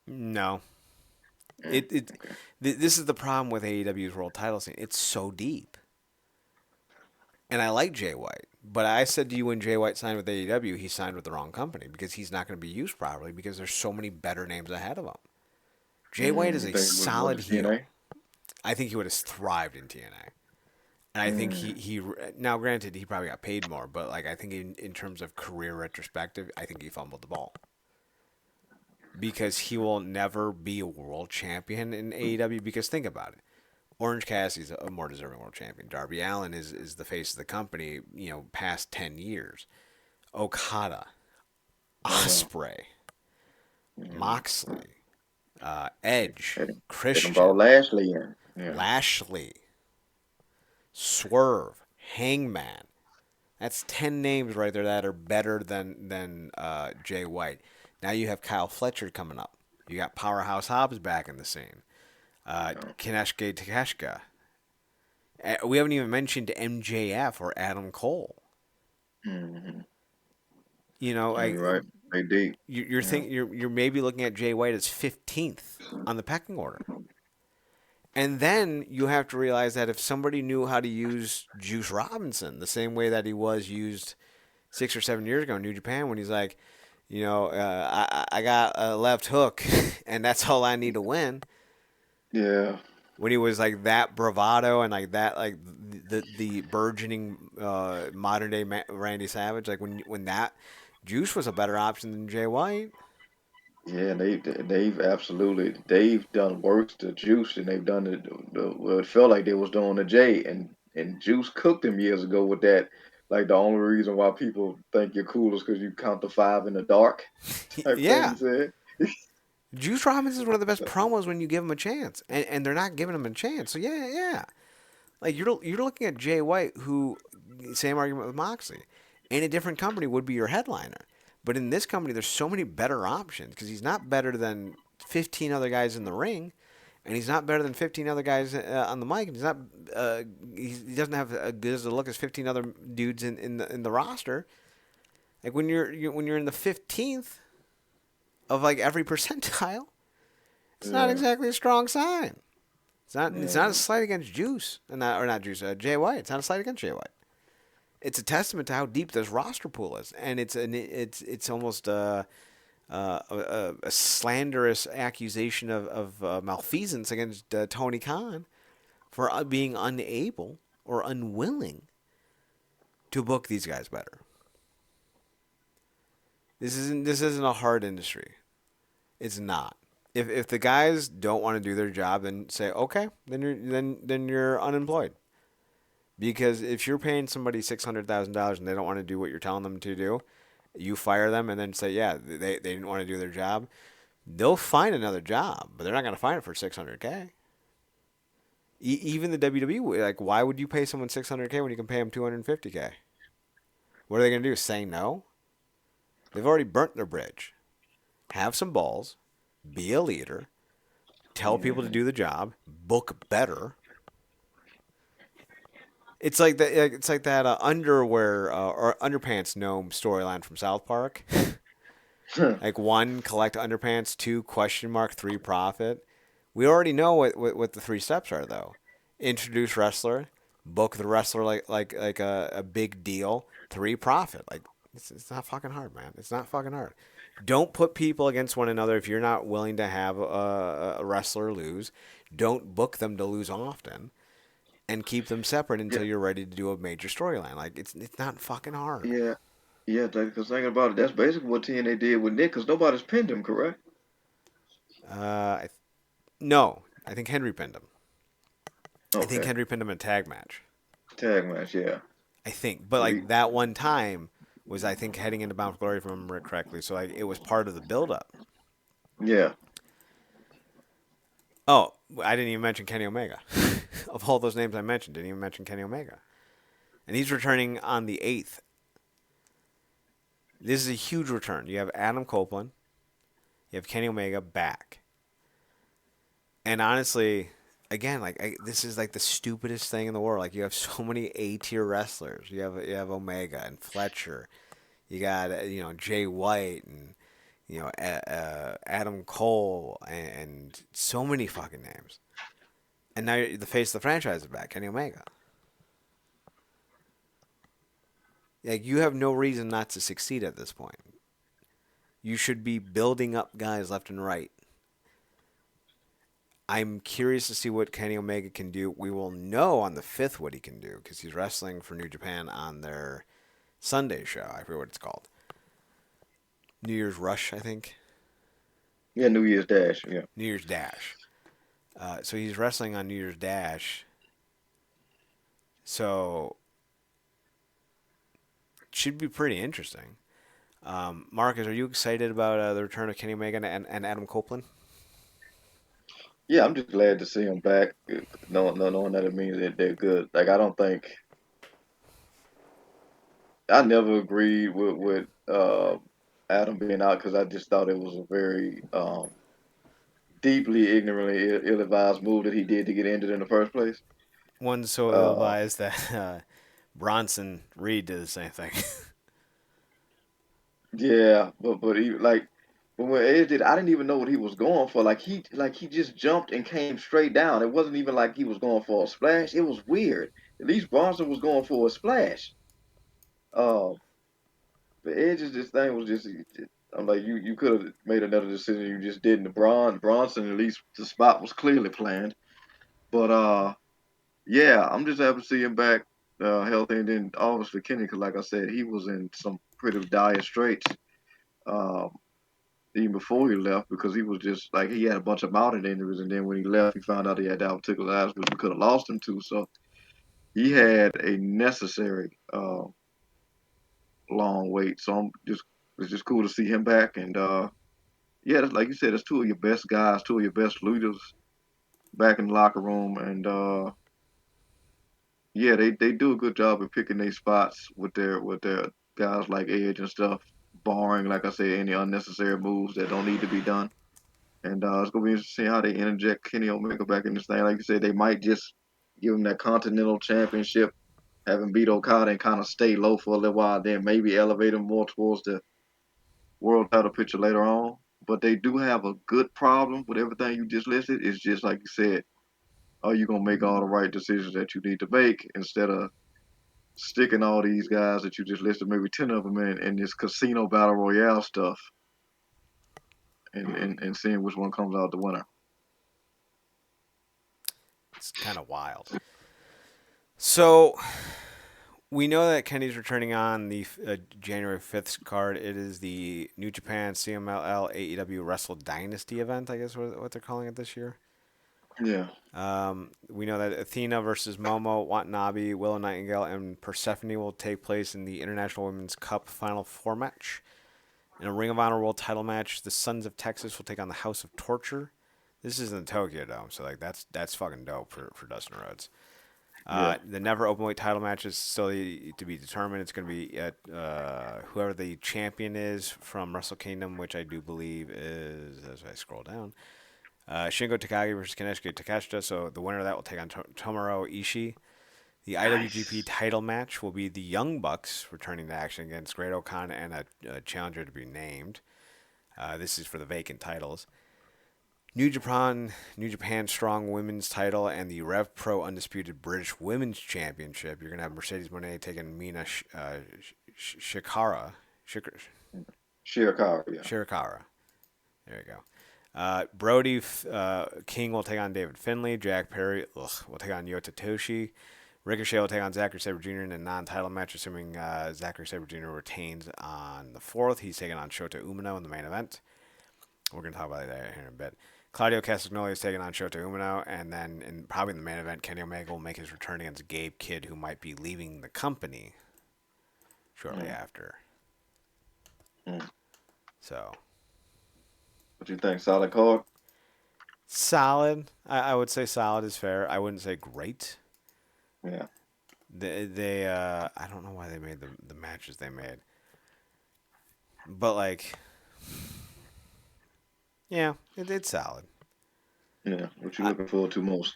No. Okay. This is the problem with AEW's world title scene. It's so deep. And I like Jay White, but I said to you when Jay White signed with AEW, he signed with the wrong company because he's not going to be used properly because there's so many better names ahead of him. Jay White is a solid heel. I think he would have thrived in TNA. And I think he now granted he probably got paid more, but like I think in terms of career retrospective, I think he fumbled the ball. Because he will never be a world champion in AEW, because think about it. Orange Cassidy's a more deserving world champion. Darby Allin is the face of the company, past 10 years. Okada, Ospreay, Moxley, Edge, Christian, Lashley in. Yeah. Lashley, Swerve, Hangman. That's 10 names right there that are better than Jay White. Now you have Kyle Fletcher coming up. You got Powerhouse Hobbs back in the scene. Kaneshke Takeshka. We haven't even mentioned MJF or Adam Cole. Mm-hmm. You're right. They deep. You're maybe looking at Jay White as 15th on the pecking order. And then you have to realize that if somebody knew how to use Juice Robinson the same way that he was used 6 or 7 years ago in New Japan, when he's like, I got a left hook, and that's all I need to win. Yeah. When he was like that bravado and like that, like the burgeoning modern day Randy Savage, like when that Juice was a better option than Jay White. Yeah, they've done worse to Juice than they've done it felt like they was doing to Jay, and Juice cooked him years ago with that. Like the only reason why people think you're cool is because you count the 5 in the dark. Yeah. Thing he said. Juice Robinson is one of the best promos when you give him a chance, and they're not giving him a chance. So yeah. Like you're looking at Jay White, who, same argument with Moxley, in a different company would be your headliner. But in this company, there's so many better options because he's not better than 15 other guys in the ring, and he's not better than 15 other guys on the mic. And he's not. He doesn't have as good a look as 15 other dudes in the roster. Like when you're in the 15th of like every percentile, it's not exactly a strong sign. It's not a slight against Juice, or not Juice. Jay White. It's not a slight against Jay White. it's a testament to how deep this roster pool is, and it's almost a slanderous accusation of malfeasance against Tony Khan for being unable or unwilling to book these guys better. This isn't a hard industry. It's not. If the guys don't want to do their job, then say okay, then you're unemployed. Because if you're paying somebody $600,000 and they don't want to do what you're telling them to do, you fire them and then say, yeah, they didn't want to do their job. They'll find another job, but they're not going to find it for $600K. Even the WWE, like, why would you pay someone $600K when you can pay them $250K? What are they going to do? Say no? They've already burnt their bridge. Have some balls. Be a leader. Tell people to do the job. Book better. It's like that. It's like that underwear or underpants gnome storyline from South Park. Like 1, collect underpants. 2, question mark. 3, profit. We already know what the 3 steps are though. Introduce wrestler. Book the wrestler like a big deal. 3, profit. Like it's not fucking hard, man. It's not fucking hard. Don't put people against one another if you're not willing to have a wrestler lose. Don't book them to lose often. And keep them separate until Yeah, you're ready to do a major storyline. Like it's not fucking hard. yeah, yeah. Because thinking about it, that's basically what TNA did with Nick. Because nobody's pinned him, correct? Uh, I, no, I think Henry pinned him. I think Okay, Henry pinned him in a tag match. tag match. Yeah, I think, but but he, like that one time was I think heading into Bound for Glory, if I remember it correctly. So like it was part of the build up. yeah, Oh, I didn't even mention Kenny Omega. Of all those names I mentioned, didn't even mention Kenny Omega, and he's returning on the 8th. This is a huge return. You have Adam Copeland, you have Kenny Omega back. And honestly, again, this is like the stupidest thing in the world. Like you have so many A tier wrestlers. You have Omega and Fletcher. You got Jay White and Adam Cole and so many fucking names. And now the face of the franchise is back, Kenny Omega. Like you have no reason not to succeed at this point. You should be building up guys left and right. I'm curious to see what Kenny Omega can do. We will know on the 5th what he can do because he's wrestling for New Japan on their Sunday show. I forget what it's called. New Year's Rush, I think. yeah. New Year's Dash. Yeah, New Year's Dash. So he's wrestling on New Year's Dash. So it should be pretty interesting. Marcus, are you excited about the return of Kenny Omega and Adam Copeland? yeah. I'm just glad to see him back. Knowing that it means that they're good. Like I don't think I never agreed with Adam being out because I just thought it was a very deeply ignorantly ill-advised move that he did to get injured in the first place. One so Uh, ill-advised that Bronson Reed did the same thing. yeah, but he like but when Edge did, I didn't even know what he was going for. Like he just jumped and came straight down. It wasn't even like he was going for a splash. It was weird. At least Bronson was going for a splash. Uh, but Edge's this thing was just. I'm like you could have made another decision. You just didn't. Bronson at least the spot was clearly planned. But yeah, I'm just happy to see him back healthy. And then obviously Kenny, because like I said, he was in some pretty dire straits um, even before he left because he was just like he had a bunch of mounted injuries, and then when he left, he found out he had diverticulitis, which we could have lost him to. So he had a necessary long wait. So it's just cool to see him back. And yeah, that's, like you said, it's two of your best guys, two of your best leaders back in the locker room, and yeah, they do a good job of picking their spots with their guys like Edge and stuff, barring like I said any unnecessary moves that don't need to be done. And it's gonna be interesting to see how they interject Kenny Omega back in this thing. Like you said, they might just give him that Continental Championship, have him beat Okada, and kind of stay low for a little while, then maybe elevate him more towards the world title picture later on. But they do have a good problem with everything you just listed. It's just like you said, are you gonna make all the right decisions that you need to make instead of sticking all these guys that you just listed, maybe 10 of them in this casino battle royale stuff, and seeing which one comes out the winner. It's kind of wild. So we know that Kenny's returning on the January 5th card. It is the New Japan CMLL AEW Wrestle Dynasty event, I guess what they're calling it this year. Yeah. We know that Athena versus Momo, Watanabe, Willow Nightingale, and Persephone will take place in the International Women's Cup Final Four match. In a Ring of Honor World Title match, the Sons of Texas will take on the House of Torture. This is in the Tokyo Dome, so like that's fucking dope for Dustin Rhodes. The Never Openweight title match is still to be determined. It's going to be at whoever the champion is from Wrestle Kingdom, which I do believe is, as I scroll down, Shingo Takagi versus Kaneshika Takeshita. So the winner of that will take on Tomohiro Ishii. The IWGP title match will be the Young Bucks returning to action against Great O'Khan and a challenger to be named. This is for the vacant titles. New Japan Strong Women's title and the Rev Pro Undisputed British Women's Championship. You're going to have Mercedes Moné taking Mina Shirakawa. Shirakawa, yeah. Shirakawa. There you go. Brody King will take on David Finlay. Jack Perry will take on Yota Toshi. Ricochet will take on Zachary Sabre Jr. in a non-title match, assuming Zachary Sabre Jr. retains on the 4th. He's taking on Shota Umino in the main event. We're going to talk about that here in a bit. Claudio Castagnoli is taking on Shota Umino, and then probably in the main event, Kenny Omega will make his return against Gabe Kidd, who might be leaving the company shortly after. So, what do you think? Solid card? Solid. I would say solid is fair. I wouldn't say great. Yeah. They I don't know why they made the matches they made, but like, yeah, it's solid. Yeah. What you looking forward to most?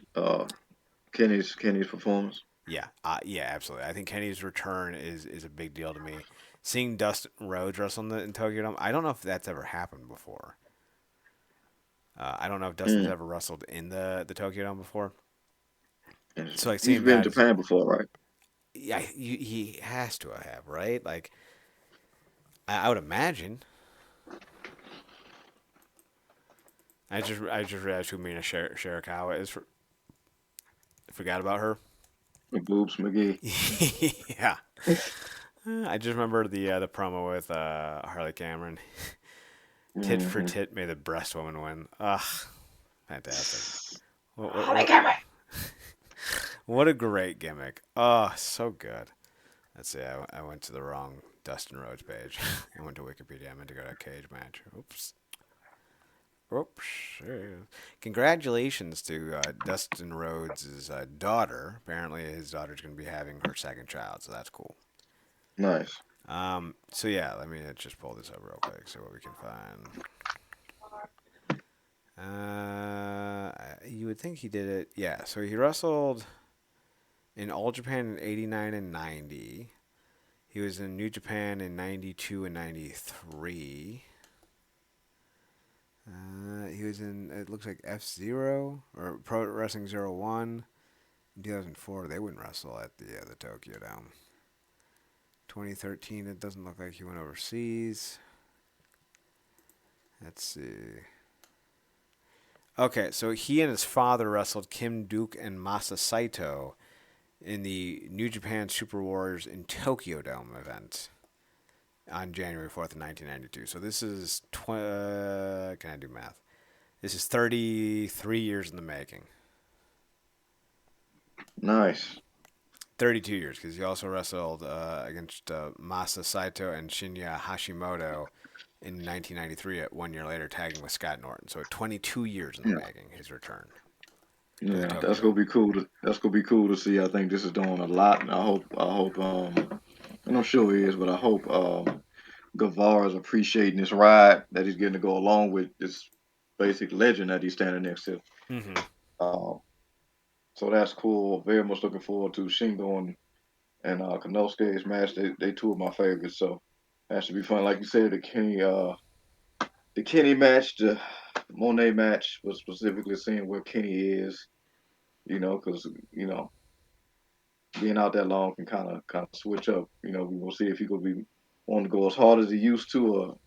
Kenny's performance. Yeah, absolutely. I think Kenny's return is a big deal to me. Seeing Dustin Rhodes wrestle in Tokyo Dome, I don't know if that's ever happened before. I don't know if Dustin's ever wrestled in the Tokyo Dome before. So like, he's been in Japan before, right? Yeah, he has to have, right? Like, I would imagine. I just realized who Mina Shirakawa is. Forgot about her. Boobs McGee. Yeah. I just remember the promo with Harley Cameron. Tit for tit, may the breast woman win. Ugh, fantastic. Harley Cameron. What a great gimmick. Oh, so good. Let's see, I went to the wrong Dustin Rhodes page. I went to Wikipedia. I meant to go to cage match. Oops. Congratulations to Dustin Rhodes' daughter. Apparently, his daughter's going to be having her second child, so that's cool. Nice. So yeah, let me just pull this up real quick, see what we can find. You would think he did it. Yeah, so he wrestled in All Japan in 89 and 90. He was in New Japan in 92 and 93. He was in, it looks like F-Zero or Pro Wrestling 01 in 2004. They wouldn't wrestle at the Tokyo Dome. 2013, it doesn't look like he went overseas. Let's see. Okay, so he and his father wrestled Kim Duke and Masa Saito in the New Japan Super Warriors in Tokyo Dome event on January 4th, 1992. So this is, can I do math? This is 33 years in the making. Nice. 32 years, because he also wrestled against Masa Saito and Shinya Hashimoto in 1993, 1 year later, tagging with Scott Norton. So 22 years in the making, his return. Yeah, that's gonna be cool. That's gonna be cool to see. I think this is doing a lot, and I hope, and I'm sure he is, but I hope Guevara is appreciating this ride that he's getting to go along with this basic legend that he's standing next to. Mm-hmm. So that's cool. Very much looking forward to Shingo and Konosuke's match. They two of my favorites, so that should be fun. Like you said, the Kenny match, the Monet match was specifically seeing where Kenny is, because being out that long can kind of switch up. We will see if he could be want to go as hard as he used to, or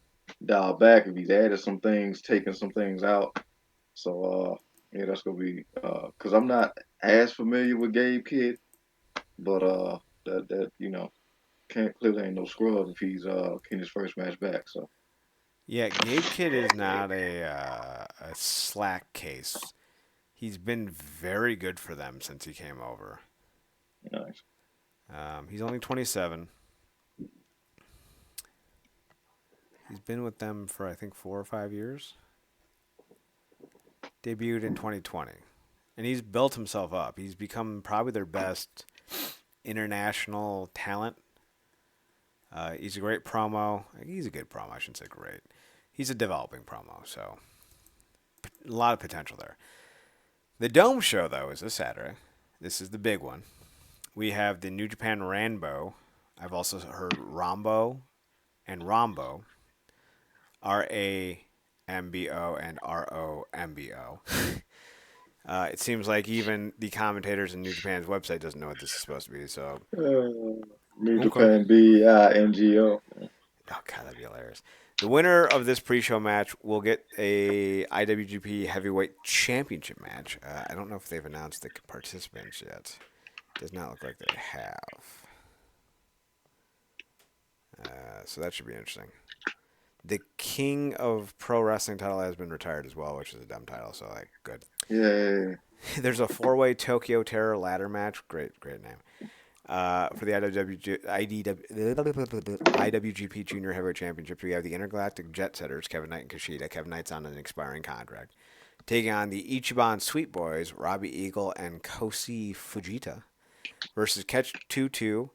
dial back if he's added some things, taking some things out. So yeah, that's gonna be because I'm not as familiar with Gabe Kidd, but that can't clearly ain't no scrub if he's in his first match back. So Yeah, Gabe Kidd is not a slack case. He's been very good for them since he came over. nice. He's only 27. He's been with them for I think 4 or 5 years. Debuted in 2020, and he's built himself up. He's become probably their best international talent. He's a great promo. He's a good promo. I shouldn't say great. He's a developing promo, so a lot of potential there. The Dome show, though, is this Saturday. This is the big one. We have the New Japan Ranbo. I've also heard Rambo and Rombo. RAMBO and ROMBO. It seems like even the commentators in New Japan's website doesn't know what this is supposed to be. So, New okay. Japan BINGO. Oh god, that'd be hilarious. The winner of this pre-show match will get a IWGP Heavyweight Championship match. I don't know if they've announced the participants yet. Does not look like they have. So that should be interesting. The King of Pro Wrestling title has been retired as well, which is a dumb title. So good. Yay. There's a 4-way Tokyo Terror ladder match. Great name. For the IWGP Junior Heavyweight Championship, we have the Intergalactic Jet Setters, Kevin Knight and Kushida. Kevin Knight's on an expiring contract. Taking on the Ichiban Sweet Boys, Robbie Eagle and Kosi Fujita, versus Catch 22,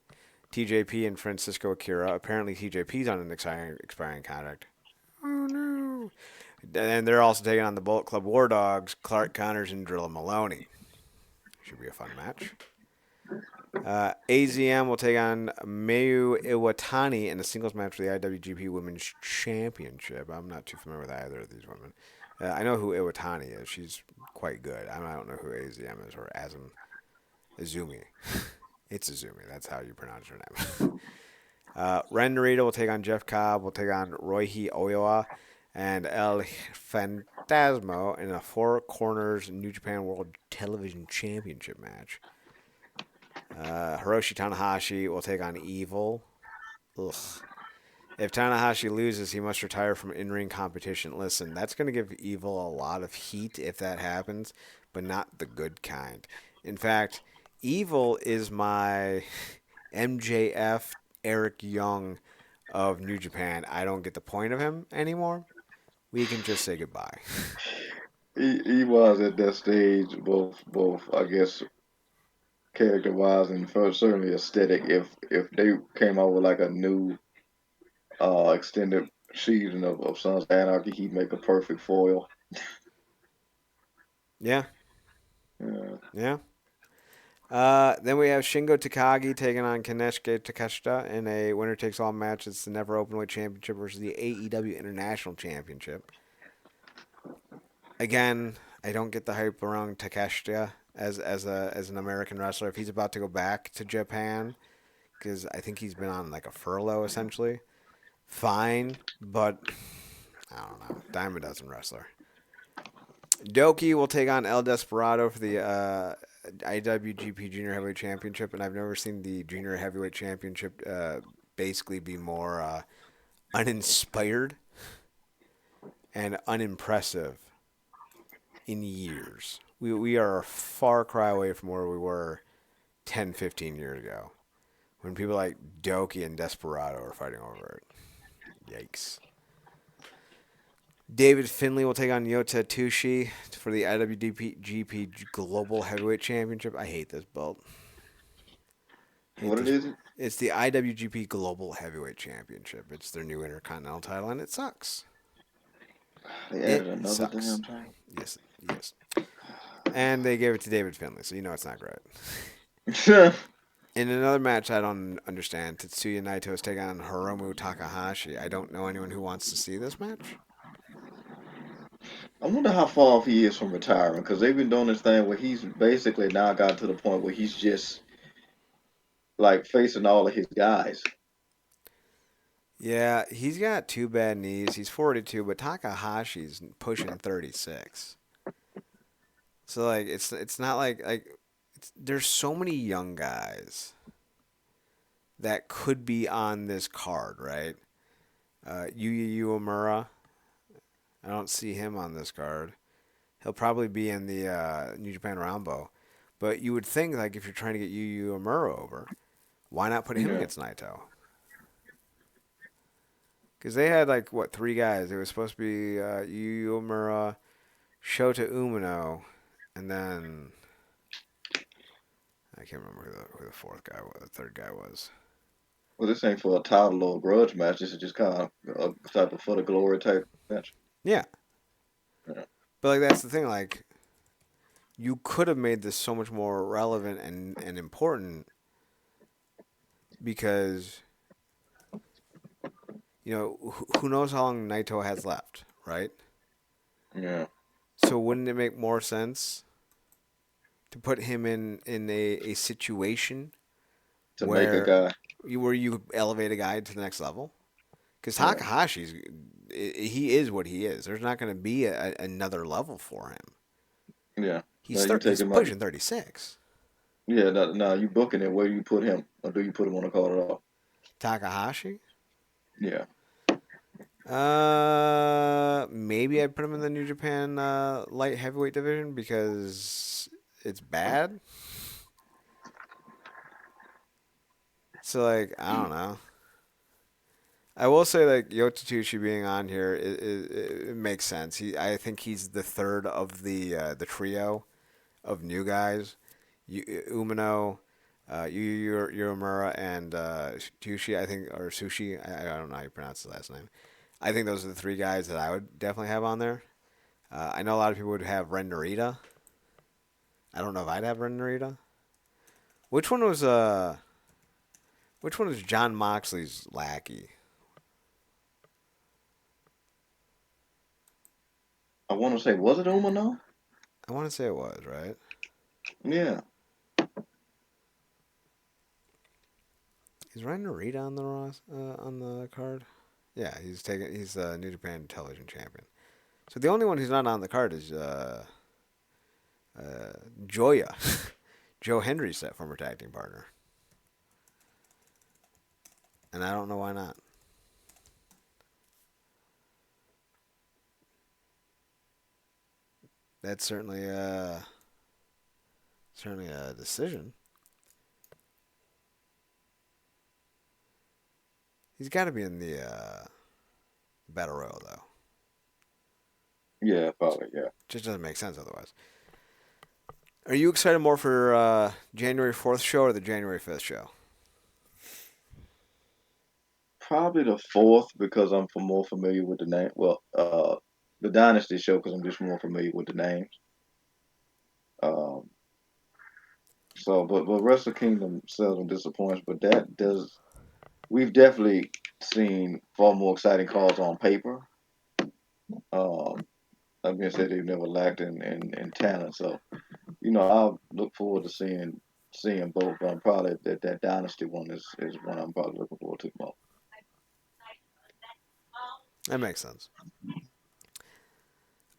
TJP and Francisco Akira. Apparently TJP's on an expiring contract. Oh no. And they're also taking on the Bullet Club War Dogs, Clark Connors and Drilla Maloney. Should be a fun match. AZM will take on Mayu Iwatani in a singles match for the IWGP Women's Championship. I'm not too familiar with either of these women. I know who Iwatani is. She's quite good. I don't know who AZM is, or Azumi. It's Azumi. That's how you pronounce her name. Ren Narita will take on Jeff Cobb. Will take on Roihi Oiwa and El Fantasmo in a Four Corners New Japan World Television Championship match. Hiroshi Tanahashi will take on Evil. Ugh. If Tanahashi loses, he must retire from in-ring competition. Listen, that's going to give Evil a lot of heat if that happens, but not the good kind. In fact, Evil is my MJF Eric Young of New Japan. I don't get the point of him anymore. We can just say goodbye. He was at that stage, both I guess character wise and certainly aesthetic. If they came out with like a new extended season of Sons of Anarchy, he'd make a perfect foil. Yeah. Yeah. Then we have Shingo Takagi taking on Kaneshige Takeshita in a winner-takes-all match. It's the Never Openweight Championship versus the AEW International Championship. Again, I don't get the hype around Takeshita as an American wrestler. If he's about to go back to Japan, because I think he's been on like a furlough essentially, fine, but I don't know. Dime a dozen wrestler. Doki will take on El Desperado for the IWGP Junior Heavyweight Championship, and I've never seen the Junior Heavyweight Championship basically be more uninspired and unimpressive in years. We are a far cry away from where we were 10, 15 years ago when people like Doki and Desperado were fighting over it. Yikes. David Finlay will take on Yota Tsuji for the IWGP Global Heavyweight Championship. I hate this belt. What is it? It's the IWGP Global Heavyweight Championship. It's their new Intercontinental title, and it sucks. They added another damn title. Yes. And they gave it to David Finlay, so you know it's not great. In another match I don't understand, Tetsuya Naito is taking on Hiromu Takahashi. I don't know anyone who wants to see this match. I wonder how far off he is from retirement, because they've been doing this thing where he's basically now got to the point where he's just like facing all of his guys. Yeah, he's got two bad knees. He's 42, but Takahashi's pushing 36. So like it's not there's so many young guys that could be on this card, right? Yuya Uemura, I don't see him on this card. He'll probably be in the New Japan Rambo. But you would think, like, if you're trying to get Yuya Uemura over, why not put him Yeah. against Naito? Because they had, like, what, three guys? It was supposed to be Yuya Uemura, Shota Umino, and then I can't remember who the fourth guy was, the third guy was. Well, this ain't for a title or a grudge match. This is just kind of a type of for the glory type match. Yeah. Yeah. But, like, that's the thing, like, you could have made this so much more relevant and important because, you know, who knows how long Naito has left, right? Yeah. So wouldn't it make more sense to put him in a situation To make a guy. where you elevate a guy to the next level? Because Yeah. Takahashi's, he is what he is. There's not going to be another level for him. Yeah. He's, Now you take he's him out. pushing 36. Yeah. Now you booking it. Where do you put him, or do you put him on the card at all? Takahashi? Yeah. Maybe I'd put him in the New Japan light heavyweight division because it's bad. So, like, I don't know. I will say, like, Yota Tsuchi being on here, it makes sense. I think he's the third of the trio of new guys. Umino, Yu Uemura, and Sushi, I think, or Sushi. I don't know how you pronounce his last name. I think those are the three guys that I would definitely have on there. I know a lot of people would have Ren Narita. I don't know if I'd have Ren Narita. Which one was John Moxley's lackey? I want to say, was it Umino? I want to say it was, right? Yeah. Is Ren Narita on the on the card? Yeah, he's New Japan Television Champion. So the only one who's not on the card is Joya, Joe Hendry's former tag team partner, and I don't know why not. That's certainly a decision. He's got to be in the Battle Royal though. Yeah. Probably. Yeah. Just doesn't make sense otherwise. Are you excited more for January 4th show or the January 5th show? Probably the fourth because I'm more familiar with the name. Well, the Dynasty show because I'm just more familiar with the names. Um. So, but Wrestle Kingdom seldom disappoints. But that does. We've definitely seen far more exciting cards on paper. Um. Like I said, they've never lacked in talent. So, I'll look forward to seeing both. But I'm probably that Dynasty one is one I'm probably looking forward to the most. That makes sense.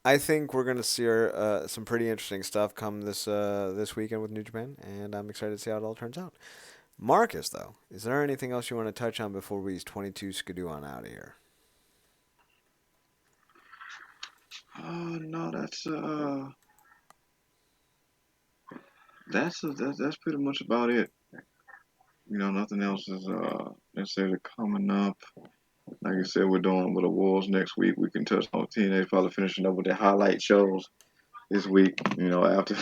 I think we're gonna see some pretty interesting stuff come this weekend with New Japan, and I'm excited to see how it all turns out. Marcus, though, is there anything else you want to touch on before we 22 skidoo on out of here? No, that's pretty much about it. Nothing else is necessarily coming up. Like I said, we're doing with awards next week. We can touch on TNA, probably finishing up with the highlight shows this week. After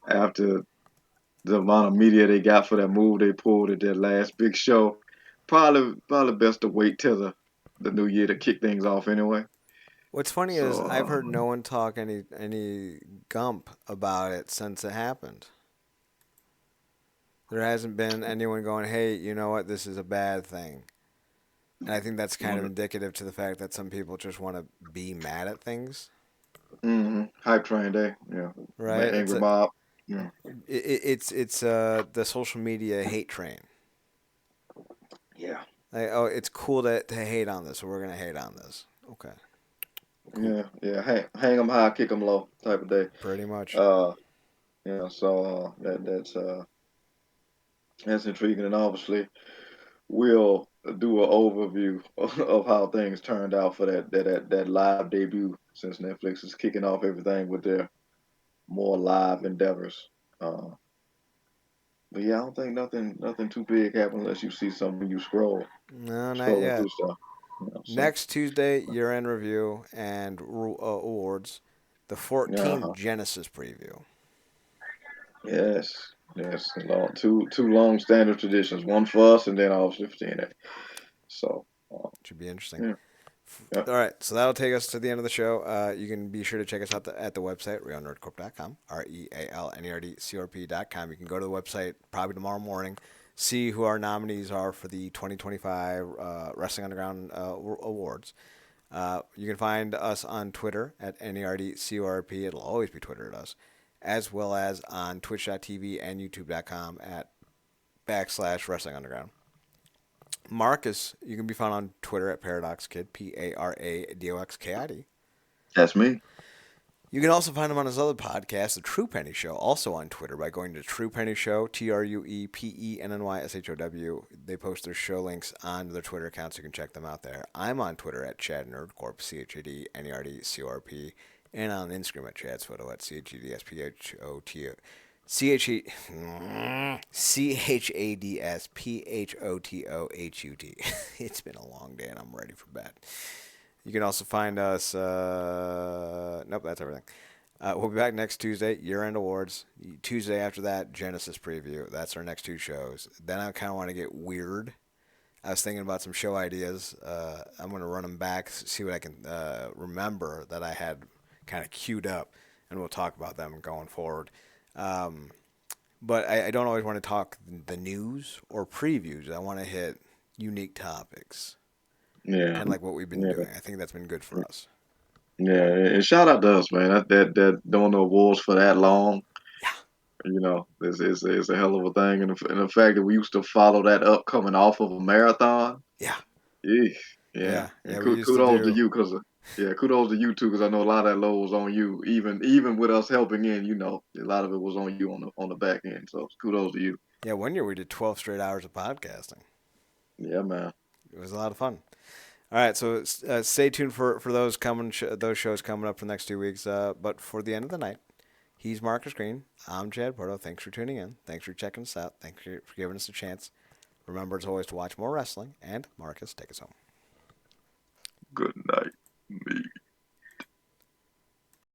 after the amount of media they got for that move they pulled at their last big show, probably best to wait till the new year to kick things off anyway. What's funny So is I've heard no one talk any gump about it since it happened. There hasn't been anyone going, hey, you know what, this is a bad thing. And I think that's kind of indicative to the fact that some people just want to be mad at things. Hype train day, yeah. Right? Angry mob. Yeah. It's the social media hate train. Yeah. Like, oh, it's cool to hate on this, so we're gonna hate on this. Okay, cool. Yeah. Yeah. Hang 'em high, kick 'em low type of day. Pretty much. Uh, yeah. So that's intriguing, and obviously we'll do an overview of how things turned out for that live debut since Netflix is kicking off everything with their more live endeavors. Uh, but yeah, I don't think nothing too big happened unless you see something when you No, not scrolling yet. through stuff. So Next Tuesday, year-end review and awards. The yeah, 14 Genesis preview. yes, yes, two long standard traditions, one for us and then obviously for TNA. So Should be interesting. yeah, yeah, All right, so that'll take us to the end of the show. You can be sure to check us out at the website, realnerdcorp.com, REALNERDCORP.com. You can go to the website probably tomorrow morning, see who our nominees are for the 2025 Wrestling Underground Awards. You can find us on Twitter at NERDCORP. It'll always be Twitter at us, as well as on twitch.tv and youtube.com at /Wrestling Underground. Marcus, you can be found on Twitter at ParadoxKid, ParadoxKid. that's me. You can also find him on his other podcast, The True Penny Show, also on Twitter by going to True Penny Show, TruePennyShow. They post their show links on their Twitter accounts. You can check them out there. I'm on Twitter at ChadNerdCorp, ChadNerdCorp, and on Instagram at ChadSphoto at ChadSphotO. ChadSphotOhut. It's been a long day and I'm ready for bed. You can also find us. Nope, that's everything. We'll be back next Tuesday, year-end awards. Tuesday after that, Genesis preview. That's our next two shows. Then I kind of want to get weird. I was thinking about some show ideas. I'm going to run them back, see what I can remember that I had kind of queued up, and we'll talk about them going forward. But I don't always want to talk the news or previews. I want to hit unique topics, Yeah, kind of like what we've been yeah, doing. I think that's been good for us. yeah. And shout out to us, man. That doing the awards for that long. Yeah. It's a hell of a thing, and the fact that we used to follow that up coming off of a marathon. Yeah. Yeah, yeah. Yeah. And Yeah. We used to kudos to do. you, kudos to you too, because I know a lot of that load was on you. Even with us helping in, a lot of it was on you on the back end. So kudos to you. Yeah. One year we did 12 straight hours of podcasting. Yeah, man. It was a lot of fun. All right. So stay tuned for those those shows coming up for the next 2 weeks. But for the end of the night, he's Marcus Green. I'm Chad Porto. Thanks for tuning in. Thanks for checking us out. Thanks for giving us a chance. Remember, as always, to watch more wrestling. And Marcus, take us home. Good night, me.